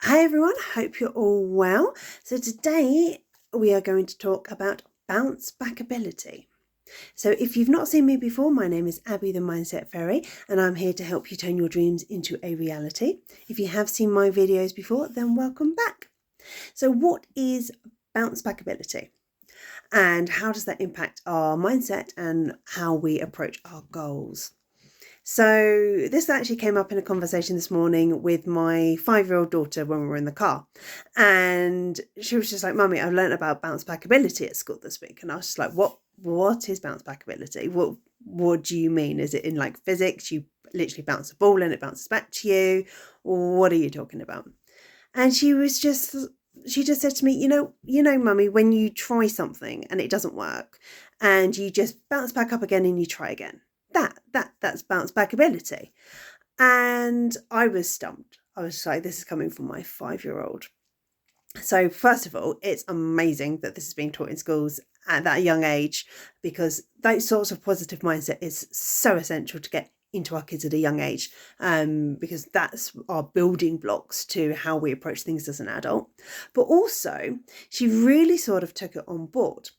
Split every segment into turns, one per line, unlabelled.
Hi everyone, hope you're all well. So today we are going to talk about bounce back ability. So if you've not seen me before, my name is Abby the Mindset Fairy and I'm here to help you turn your dreams into a reality. If you have seen my videos before, then welcome back. So what is bounce back ability? And how does that impact our mindset and how we approach our goals? So this actually came up in a conversation this morning with my 5-year-old daughter when we were in the car. And she was just like, Mummy, I've learned about bounce back ability at school this week. And I was just like, what is bounce back ability? What do you mean? Is it in like physics? You literally bounce a ball and it bounces back to you? What are you talking about? And she just said to me, Mummy, when you try something and it doesn't work and you just bounce back up again and you try again. That's bounce back ability. And I was stumped. I was like, this is coming from my 5-year-old. So first of all, it's amazing that this is being taught in schools at that young age, because those sorts of positive mindset is so essential to get into our kids at a young age, because that's our building blocks to how we approach things as an adult. But also, she really sort of took it on board.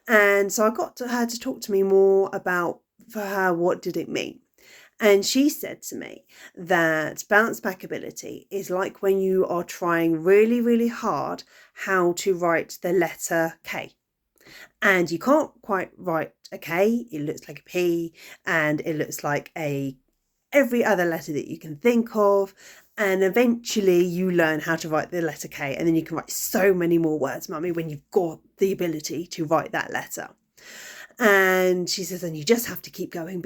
And so I got her to talk to me more about, for her, what did it mean? And she said to me that bounce back ability is like when you are trying really, really hard how to write the letter K. And you can't quite write a K. It looks like a P and it looks like every other letter that you can think of. And eventually you learn how to write the letter K, and then you can write so many more words, Mummy, when you've got the ability to write that letter. And she says, and you just have to keep going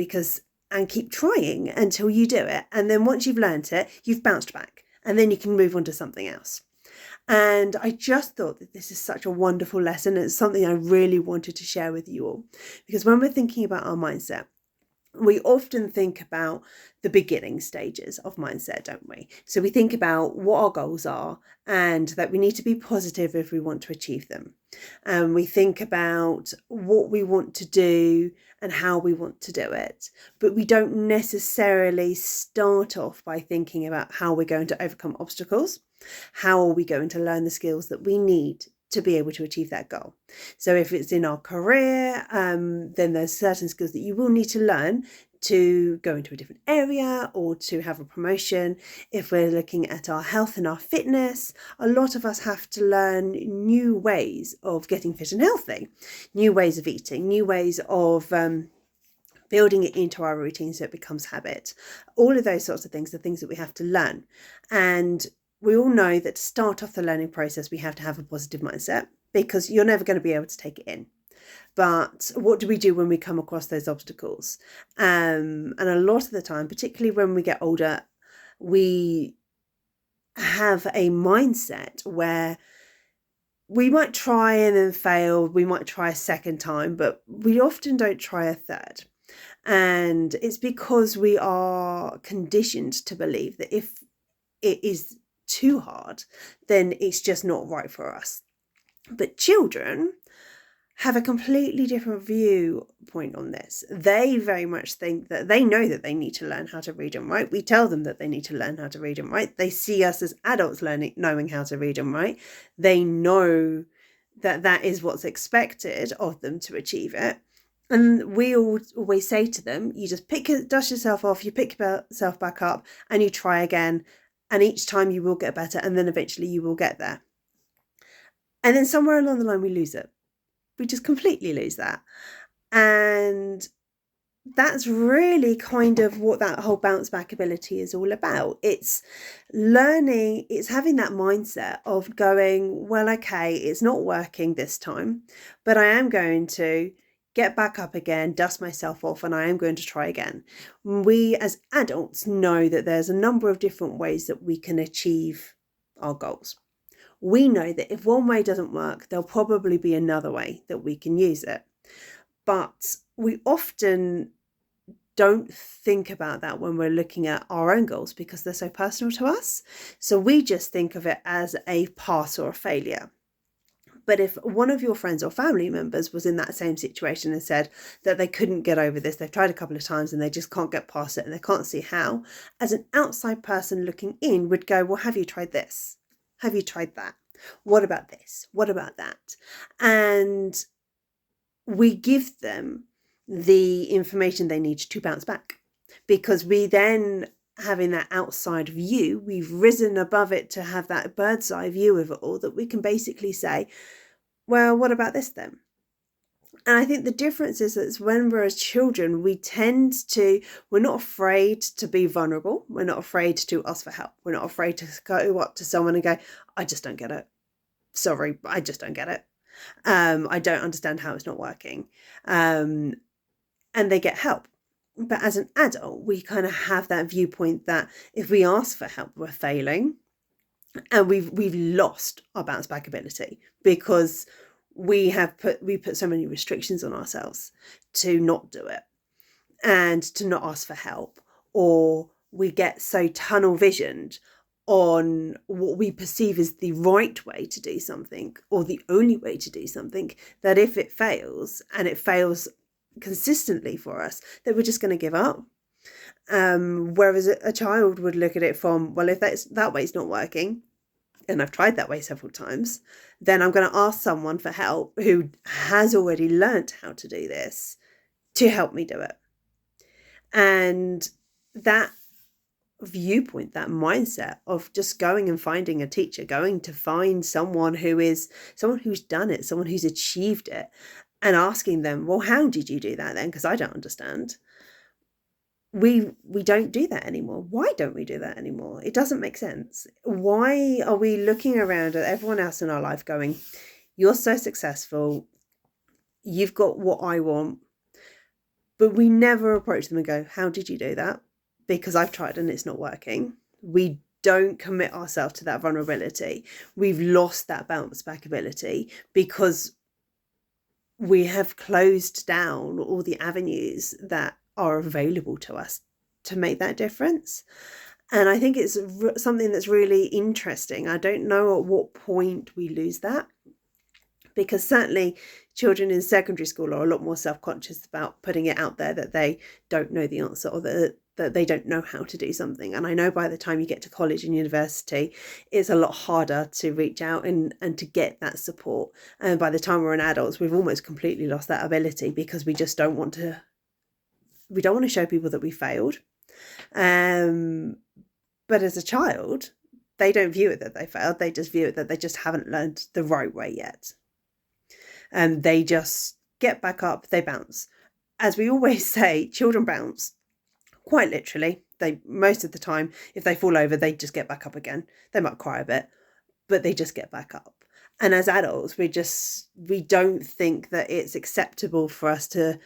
and keep trying until you do it. And then once you've learned it, you've bounced back and then you can move on to something else. And I just thought that this is such a wonderful lesson. It's something I really wanted to share with you all, because when we're thinking about our mindset, we often think about the beginning stages of mindset, don't we? So we think about what our goals are and that we need to be positive if we want to achieve them. And we think about what we want to do and how we want to do it. But we don't necessarily start off by thinking about how we're going to overcome obstacles. How are we going to learn the skills that we need to be able to achieve that goal? So if it's in our career, then there's certain skills that you will need to learn to go into a different area or to have a promotion. If we're looking at our health and our fitness, a lot of us have to learn new ways of getting fit and healthy, new ways of eating, new ways of building it into our routine so it becomes habit. All of those sorts of things are things that we have to learn. And we all know that to start off the learning process, we have to have a positive mindset, because you're never going to be able to take it in. But what do we do when we come across those obstacles? And a lot of the time, particularly when we get older, we have a mindset where we might try and then fail. We might try a second time, but we often don't try a third. And it's because we are conditioned to believe that if it is too hard, then it's just not right for us. But children have a completely different viewpoint on this. They very much think that they know that they need to learn how to read and write. We tell them that they need to learn how to read and write. They see us as adults knowing how to read and write. They know that that is what's expected of them to achieve it. And we always say to them, you just dust yourself off, you pick yourself back up and you try again. And each time you will get better, and then eventually you will get there. And then somewhere along the line, we lose it. We just completely lose that. And that's really kind of what that whole bounce back ability is all about. It's learning, it's having that mindset of going, well, okay, it's not working this time, but I am going to get back up again, dust myself off, and I am going to try again. We as adults know that there's a number of different ways that we can achieve our goals. We know that if one way doesn't work, there'll probably be another way that we can use it. But we often don't think about that when we're looking at our own goals, because they're so personal to us. So we just think of it as a pass or a failure. But if one of your friends or family members was in that same situation and said that they couldn't get over this, they've tried a couple of times and they just can't get past it and they can't see how, as an outside person looking in would go, well, have you tried this? Have you tried that? What about this? What about that? And we give them the information they need to bounce back, because we then, having that outside view, we've risen above it to have that bird's eye view of it all, that we can basically say, well, what about this then? And I think the difference is that when we're as children, we're not afraid to be vulnerable. We're not afraid to ask for help. We're not afraid to go up to someone and go, I just don't get it. Sorry, I just don't get it. I don't understand how it's not working. And they get help. But as an adult, we kind of have that viewpoint that if we ask for help, we're failing. And we've lost our bounce back ability, because we put so many restrictions on ourselves to not do it and to not ask for help, or we get so tunnel visioned on what we perceive as the right way to do something, or the only way to do something, that if it fails, and it fails consistently for us, that we're just going to give up. Whereas a child would look at it from, well, if that way's not working, and I've tried that way several times, then I'm going to ask someone for help who has already learnt how to do this to help me do it. And that viewpoint, that mindset of just going and finding a teacher, going to find someone who's done it, someone who's achieved it, and asking them, well, how did you do that then? Because I don't understand. We don't do that anymore. Why don't we do that anymore? It doesn't make sense. Why are we looking around at everyone else in our life going, you're so successful, you've got what I want, but we never approach them and go, how did you do that? Because I've tried and it's not working. We don't commit ourselves to that vulnerability. We've lost that bounce back ability because we have closed down all the avenues that are available to us to make that difference. And I think it's something that's really interesting. I don't know at what point we lose that, because certainly children in secondary school are a lot more self-conscious about putting it out there that they don't know the answer, or that they don't know how to do something. And I know by the time you get to college and university, it's a lot harder to reach out and to get that support. And by the time we're in adults, we've almost completely lost that ability, because we just don't want to show people that we failed. But as a child, they don't view it that they failed. They just view it that they just haven't learned the right way yet. And they just get back up, they bounce. As we always say, children bounce. Quite literally. Most of the time, if they fall over, they just get back up again. They might cry a bit, but they just get back up. And as adults, we don't think that it's acceptable for us to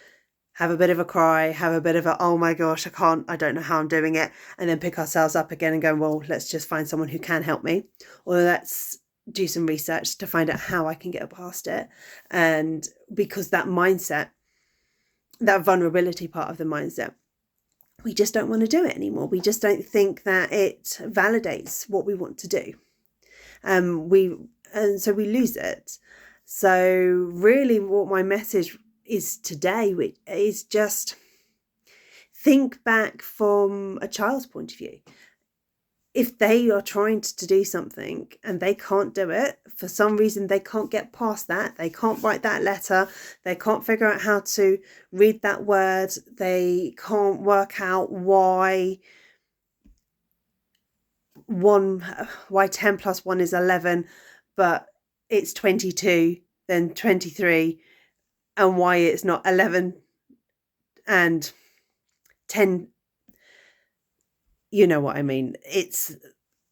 have a bit of a cry, have a bit of a, oh my gosh, I don't know how I'm doing it, and then pick ourselves up again and go, well, let's just find someone who can help me, or let's do some research to find out how I can get past it. And because that mindset, that vulnerability part of the mindset, we just don't want to do it anymore. We just don't think that it validates what we want to do. And so we lose it. So really what my message is today is just think back from a child's point of view. If they are trying to do something and they can't do it, for some reason they can't get past that, they can't write that letter, they can't figure out how to read that word, they can't work out why 10 plus 1 is 11, but it's 22, then 23, and why it's not 11 and 10. You know what I mean? It's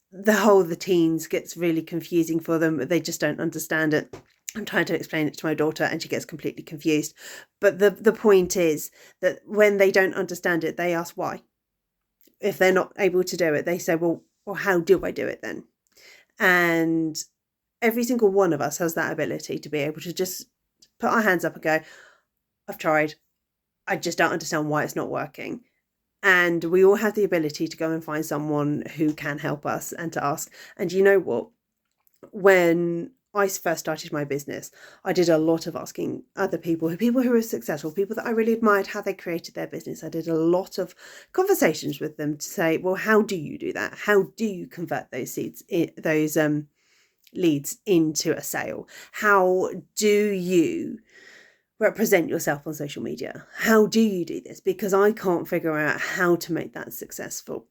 the teens gets really confusing for them. They just don't understand it. I'm trying to explain it to my daughter and she gets completely confused. But the point is that when they don't understand it, they ask why. If they're not able to do it, they say, well, how do I do it then? And every single one of us has that ability to be able to just put our hands up and go, I've tried. I just don't understand why it's not working. And we all have the ability to go and find someone who can help us and to ask. And you know what? When I first started my business, I did a lot of asking other people who were successful, people that I really admired how they created their business. I did a lot of conversations with them to say, well, how do you do that? How do you convert those seeds, those leads into a sale? How do you represent yourself on social media? How do you do this? Because I can't figure out how to make that successful.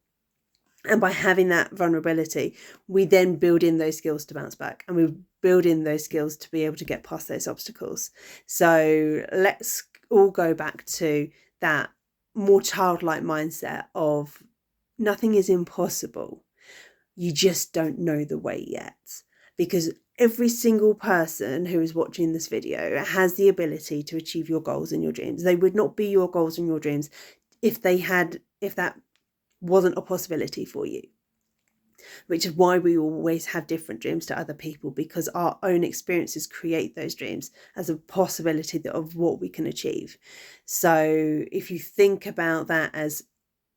And by having that vulnerability, we then build in those skills to bounce back, and we build in those skills to be able to get past those obstacles. So let's all go back to that more childlike mindset of nothing is impossible. You just don't know the way yet, because every single person who is watching this video has the ability to achieve your goals and your dreams. They would not be your goals and your dreams if that wasn't a possibility for you, which is why we always have different dreams to other people, because our own experiences create those dreams as a possibility of what we can achieve. So if you think about that as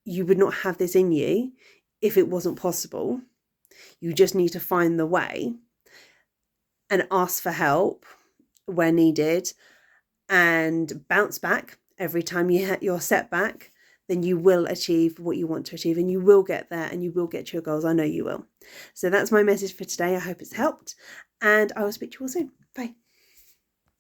you would not have this in you if it wasn't possible, you just need to find the way and ask for help where needed and bounce back every time you hit your setback, then you will achieve what you want to achieve, and you will get there, and you will get to your goals. I know you will. So that's my message for today. I hope it's helped, and I will speak to you all soon. Bye.